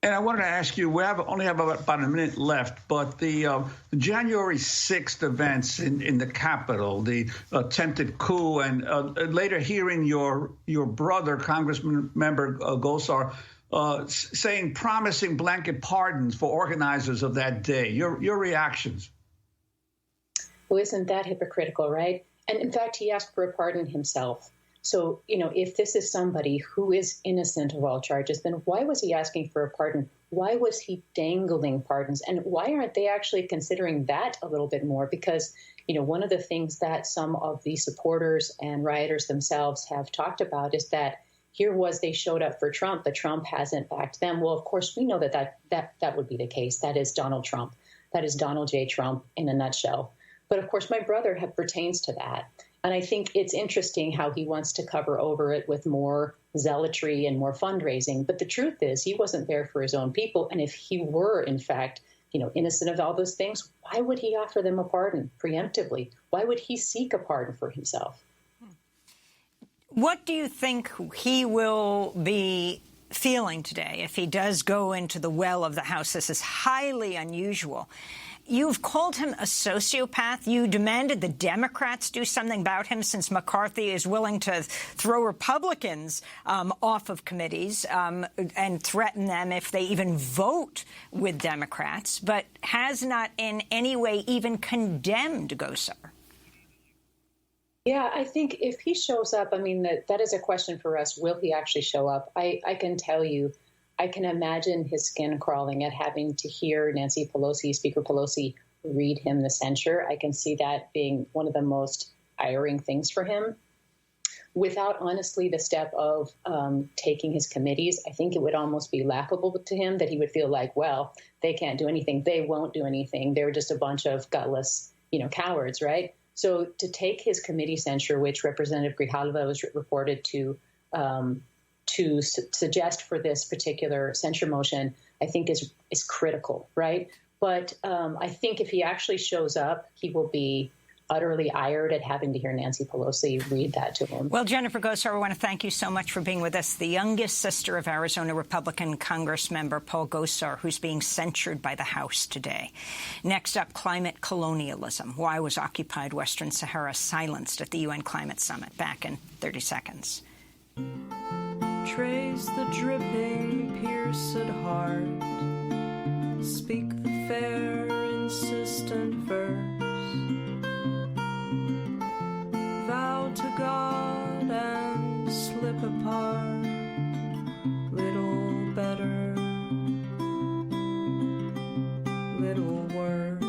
And I wanted to ask you, we only have about a minute left, but the January 6th events in the Capitol, the attempted coup, and later hearing your brother, Congressman member Gosar, saying promising blanket pardons for organizers of that day. Your reactions? Well, isn't that hypocritical, right? And in fact, he asked for a pardon himself. So, if this is somebody who is innocent of all charges, then why was he asking for a pardon? Why was he dangling pardons? And why aren't they actually considering that a little bit more? Because, one of the things that some of the supporters and rioters themselves have talked about is that here was they showed up for Trump, but Trump hasn't backed them. Well, of course, we know that would be the case. That is Donald Trump. That is Donald J. Trump in a nutshell. But of course, my brother pertains to that. And I think it's interesting how he wants to cover over it with more zealotry and more fundraising. But the truth is, he wasn't there for his own people. And if he were, in fact, innocent of all those things, why would he offer them a pardon preemptively? Why would he seek a pardon for himself? What do you think he will be feeling today if he does go into the well of the House? This is highly unusual. You've called him a sociopath. You demanded the Democrats do something about him since McCarthy is willing to throw Republicans off of committees and threaten them if they even vote with Democrats, but has not in any way even condemned Gosar. Yeah, I think if he shows up, I mean, that is a question for us. Will he actually show up? I can tell you, I can imagine his skin crawling at having to hear Nancy Pelosi, Speaker Pelosi, read him the censure. I can see that being one of the most tiring things for him. Without, honestly, the step of taking his committees, I think it would almost be laughable to him that he would feel like, well, they can't do anything. They won't do anything. They're just a bunch of gutless, cowards, right? So to take his committee censure, which Representative Grijalva was reported to suggest for this particular censure motion, I think is critical, right? But I think if he actually shows up, he will be utterly ired at having to hear Nancy Pelosi read that to him. Well, Jennifer Gosar, I want to thank you so much for being with us. The youngest sister of Arizona Republican Congress member Paul Gosar, who's being censured by the House today. Next up, climate colonialism. Why was occupied Western Sahara silenced at the UN Climate Summit? Back in 30 seconds. Trace the dripping, pierced heart. Speak the fair, insistent verse. Vow to God and slip apart. Little better, little worse.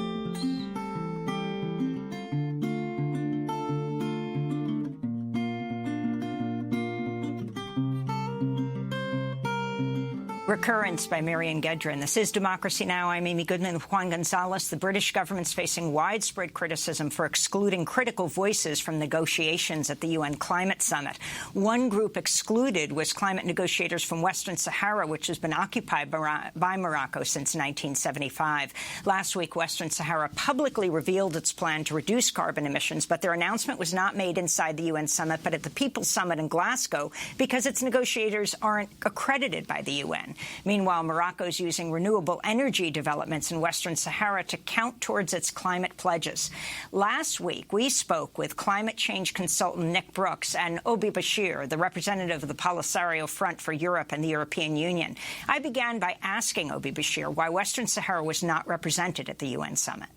Recurrence by Marian Gedrin. This is Democracy Now! I'm Amy Goodman with Juan Gonzalez. The British government's facing widespread criticism for excluding critical voices from negotiations at the UN Climate Summit. One group excluded was climate negotiators from Western Sahara, which has been occupied by Morocco since 1975. Last week, Western Sahara publicly revealed its plan to reduce carbon emissions, but their announcement was not made inside the UN Summit, but at the People's Summit in Glasgow, because its negotiators aren't accredited by the UN. Meanwhile, Morocco is using renewable energy developments in Western Sahara to count towards its climate pledges. Last week, we spoke with climate change consultant Nick Brooks and Obi Bashir, the representative of the Polisario Front for Europe and the European Union. I began by asking Obi Bashir why Western Sahara was not represented at the UN summit.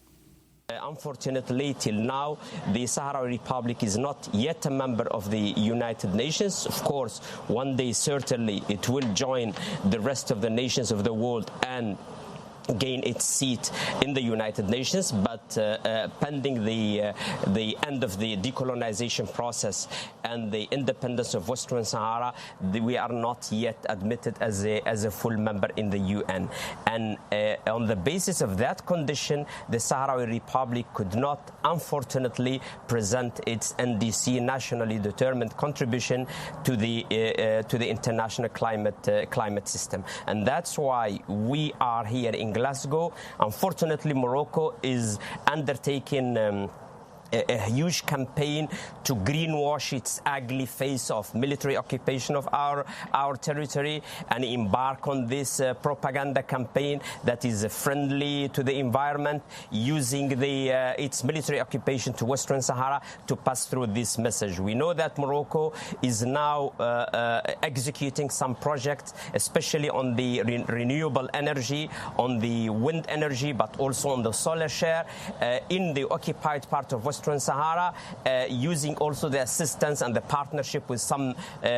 Unfortunately, till now, the Sahrawi Republic is not yet a member of the United Nations. Of course, one day, certainly, it will join the rest of the nations of the world and gain its seat in the United Nations, but pending the end of the decolonization process and the independence of Western Sahara, we are not yet admitted as a full member in the UN. And on the basis of that condition, the Sahrawi Republic could not, unfortunately, present its NDC, nationally determined contribution to the international climate system. And that's why we are here in Glasgow. Unfortunately, Morocco is undertaking a huge campaign to greenwash its ugly face of military occupation of our territory and embark on this propaganda campaign that is friendly to the environment, using its military occupation to Western Sahara to pass through this message. We know that Morocco is now executing some projects, especially on the renewable energy, on the wind energy, but also on the solar share in the occupied part of Western Sahara, using also the assistance and the partnership with some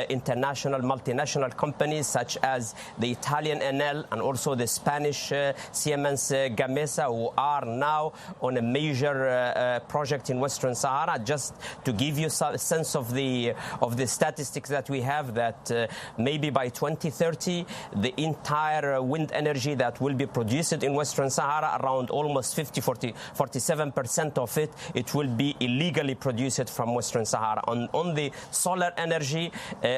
international multinational companies such as the Italian Enel and also the Spanish Siemens Gamesa, who are now on a major project in Western Sahara. Just to give you a sense of the statistics that we have, that maybe by 2030 the entire wind energy that will be produced in Western Sahara, around almost 47% of it will be illegally produced from Western Sahara. On the solar energy,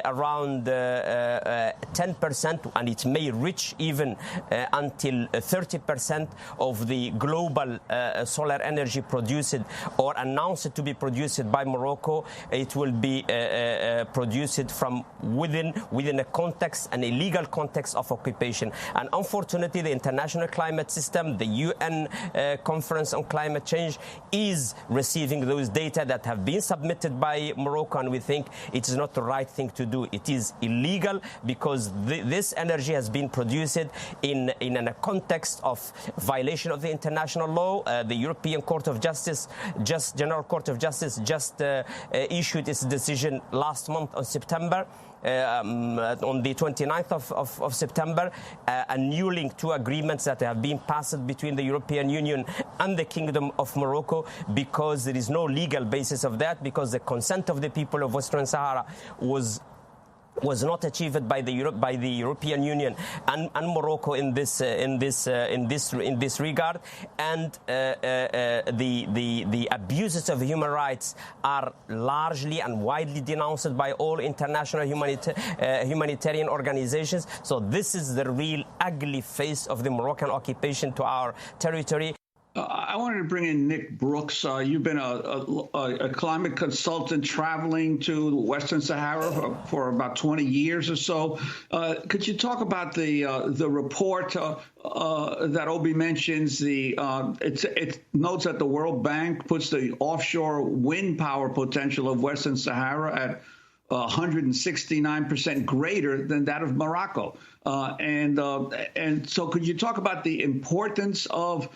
around 10%, and it may reach even until 30% of the global solar energy produced or announced to be produced by Morocco. It will be produced from within a context, an illegal context of occupation. And unfortunately, the international climate system, the UN Conference on Climate Change, is receiving believing those data that have been submitted by Morocco, and we think it is not the right thing to do. It is illegal because this energy has been produced in a context of violation of the international law. The European Court of Justice, General Court of Justice, just issued its decision last month on September. On the 29th of September, annulling two agreements that have been passed between the European Union and the Kingdom of Morocco, because there is no legal basis of that, because the consent of the people of Western Sahara was not achieved by the European Union and Morocco in this regard, and the abuses of human rights are largely and widely denounced by all international humanitarian organizations. So this is the real ugly face of the Moroccan occupation to our territory. I wanted to bring in Nick Brooks. You've been a climate consultant traveling to Western Sahara for about 20 years or so. Could you talk about the report that Obi mentions? It notes that the World Bank puts the offshore wind power potential of Western Sahara at 169% greater than that of Morocco. And so could you talk about the importance of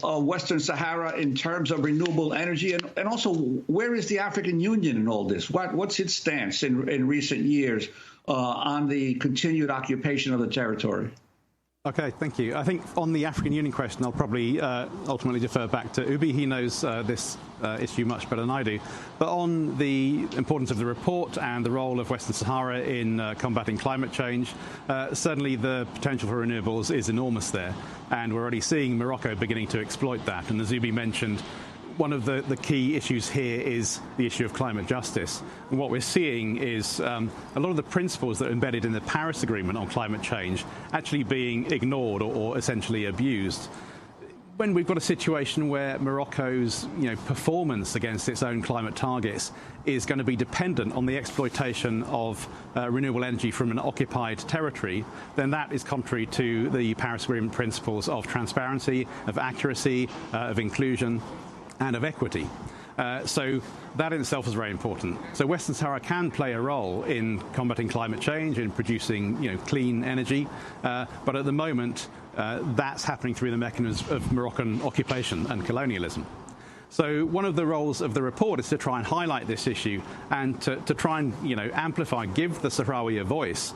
Western Sahara in terms of renewable energy, and also where is the African Union in all this? What's its stance in recent years on the continued occupation of the territory? Okay, thank you. I think on the African Union question, I'll probably ultimately defer back to Ubi. He knows this issue much better than I do. But on the importance of the report and the role of Western Sahara in combating climate change, certainly the potential for renewables is enormous there. And we're already seeing Morocco beginning to exploit that. And as Ubi mentioned, one of the key issues here is the issue of climate justice. And what we're seeing is a lot of the principles that are embedded in the Paris Agreement on climate change actually being ignored or essentially abused. When we've got a situation where Morocco's performance against its own climate targets is going to be dependent on the exploitation of renewable energy from an occupied territory, then that is contrary to the Paris Agreement principles of transparency, of accuracy, of inclusion, and of equity. So that in itself is very important. So Western Sahara can play a role in combating climate change, in producing clean energy, but at the moment that's happening through the mechanisms of Moroccan occupation and colonialism. So one of the roles of the report is to try and highlight this issue and to try and amplify, give the Sahrawi a voice,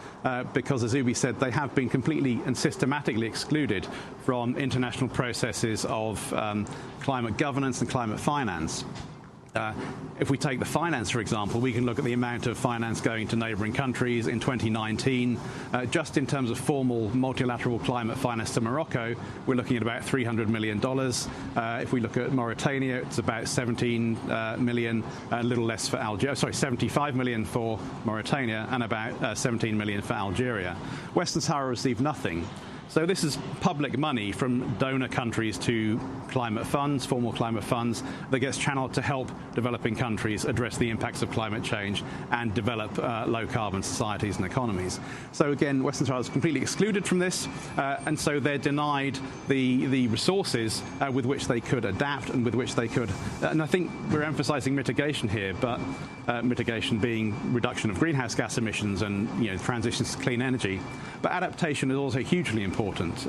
because as Ubi said, they have been completely and systematically excluded from international processes of climate governance and climate finance. If we take the finance, for example, we can look at the amount of finance going to neighbouring countries in 2019. Just in terms of formal multilateral climate finance to Morocco, we're looking at about $300 million. If we look at Mauritania, it's about 17 million, a little less for Algeria. Sorry, 75 million for Mauritania and about 17 million for Algeria. Western Sahara received nothing. So this is public money from donor countries to climate funds, formal climate funds, that gets channeled to help developing countries address the impacts of climate change and develop low-carbon societies and economies. So again, Western Sahara is completely excluded from this, and so they're denied the resources with which they could adapt and with which they could... and I think we're emphasising mitigation here, but mitigation being reduction of greenhouse gas emissions and transitions to clean energy. But adaptation is also hugely important.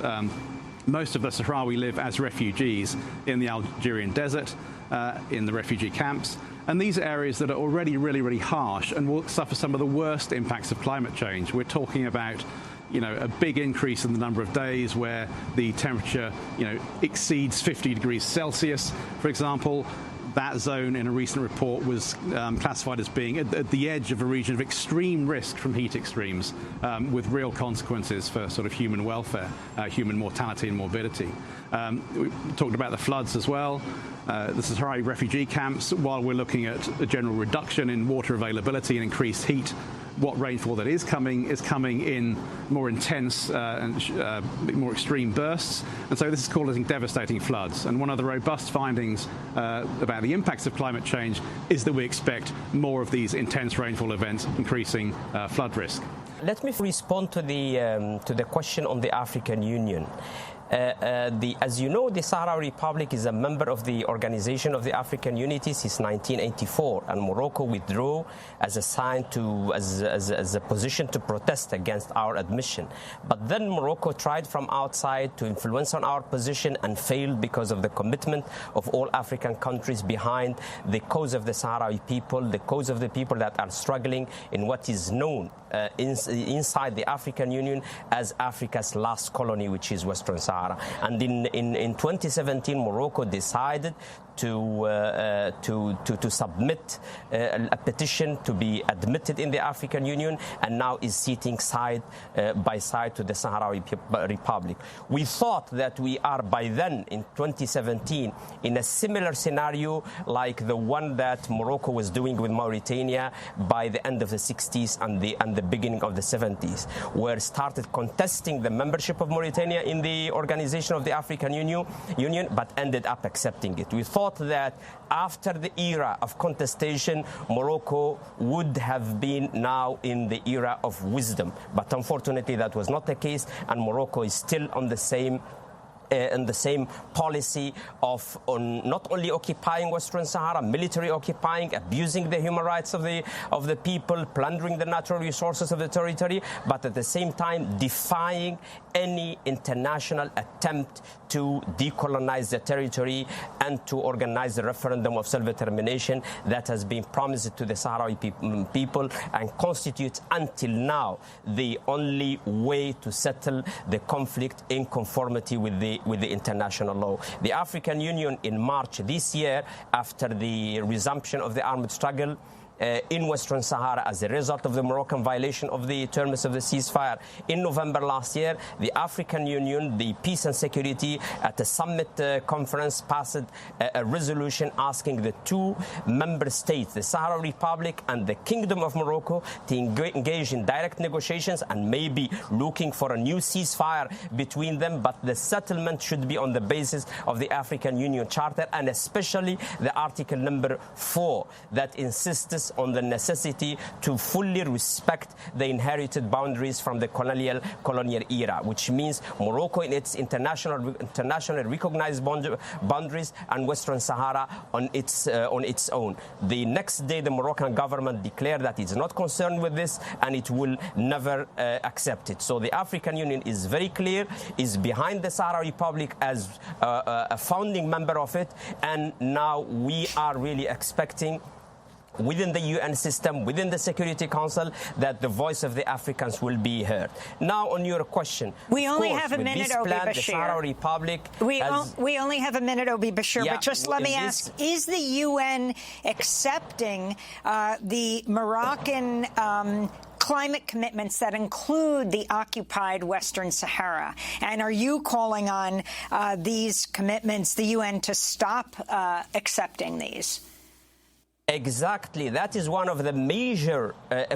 Most of the Sahrawi live as refugees in the Algerian desert, in the refugee camps, and these are areas that are already really, really harsh and will suffer some of the worst impacts of climate change. We're talking about a big increase in the number of days where the temperature exceeds 50 degrees Celsius, for example. That zone in a recent report was classified as being at the edge of a region of extreme risk from heat extremes, with real consequences for sort of human welfare, human mortality and morbidity. We talked about the floods as well. The Sahrawi refugee camps, while we're looking at a general reduction in water availability and increased heat, what rainfall that is coming in more intense and more extreme bursts. And so this is causing devastating floods. And one of the robust findings about the impacts of climate change is that we expect more of these intense rainfall events, increasing flood risk. Let me respond to the question on the African Union. As you know, the Sahrawi Republic is a member of the Organization of the African Unity since 1984, and Morocco withdrew as a sign to, as a position to protest against our admission. But then Morocco tried from outside to influence on our position and failed because of the commitment of all African countries behind the cause of the Sahrawi people, the cause of the people that are struggling in what is known inside the African Union as Africa's last colony, which is Western Sahara. And in 2017, Morocco decided to submit a petition to be admitted in the African Union, and now is sitting side by side to the Sahrawi Republic. We thought that we are by then, in 2017, in a similar scenario like the one that Morocco was doing with Mauritania by the end of the 60s and the beginning of the 70s, where started contesting the membership of Mauritania in the Organization of the African Union, but ended up accepting it. We thought that after the era of contestation, Morocco would have been now in the era of wisdom. But unfortunately, that was not the case, and Morocco is still on the same policy of not only occupying Western Sahara, military occupying, abusing the human rights of the people, plundering the natural resources of the territory, but at the same time defying any international attempt to decolonize the territory and to organize the referendum of self-determination that has been promised to the Sahrawi people and constitutes until now the only way to settle the conflict in conformity with the international law. The African Union in March this year, after the resumption of the armed struggle in Western Sahara as a result of the Moroccan violation of the terms of the ceasefire in November last year, the African Union, the Peace and Security at the summit conference passed a resolution asking the two member states, the Sahrawi Republic and the Kingdom of Morocco, to engage in direct negotiations and maybe looking for a new ceasefire between them, but the settlement should be on the basis of the African Union Charter, and especially the Article number 4 that insists on the necessity to fully respect the inherited boundaries from the colonial era, which means Morocco in its internationally recognized boundaries and Western Sahara on its own. The next day, the Moroccan government declared that it's not concerned with this and it will never accept it. So the African Union is very clear, is behind the Sahrawi Republic as a founding member of it, and now we are really expecting within the UN system, within the Security Council, that the voice of the Africans will be heard. Now, on your question, we only have a minute, Obi Bashir. The Sahrawi Republic we only have a minute, Obi Bashir, but just let me ask, is the UN accepting the Moroccan climate commitments that include the occupied Western Sahara? And are you calling on these commitments, the UN, to stop accepting these? Exactly. That is one of the major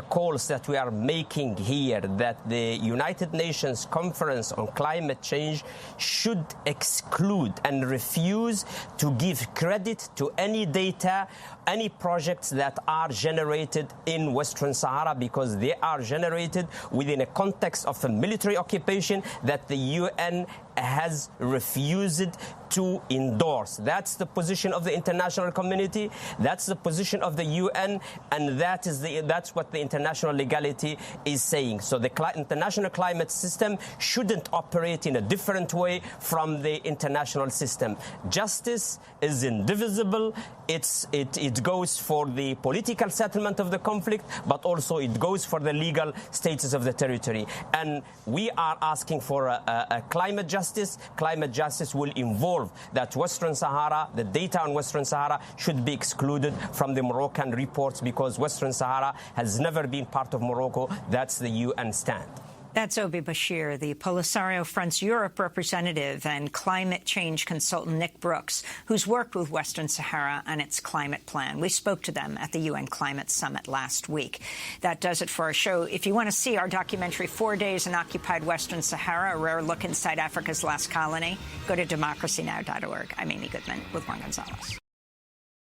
calls that we are making here, that the United Nations Conference on Climate Change should exclude and refuse to give credit to any data, any projects that are generated in Western Sahara, because they are generated within a context of a military occupation that the UN has refused to endorse. That's the position of the international community, that's the position of the UN, and that's what the international legality is saying. So the international climate system shouldn't operate in a different way from the international system. Justice is indivisible. It goes for the political settlement of the conflict, but also it goes for the legal status of the territory. And we are asking for a climate justice. Climate justice will involve that Western Sahara, the data on Western Sahara, should be excluded from the Moroccan reports, because Western Sahara has never been part of Morocco. That's the UN stand. That's Obi Bashir, the Polisario Front's Europe representative, and climate change consultant Nick Brooks, who's worked with Western Sahara on its climate plan. We spoke to them at the UN Climate Summit last week. That does it for our show. If you want to see our documentary, 4 Days in Occupied Western Sahara, a rare look inside Africa's last colony, go to democracynow.org. I'm Amy Goodman with Juan Gonzalez.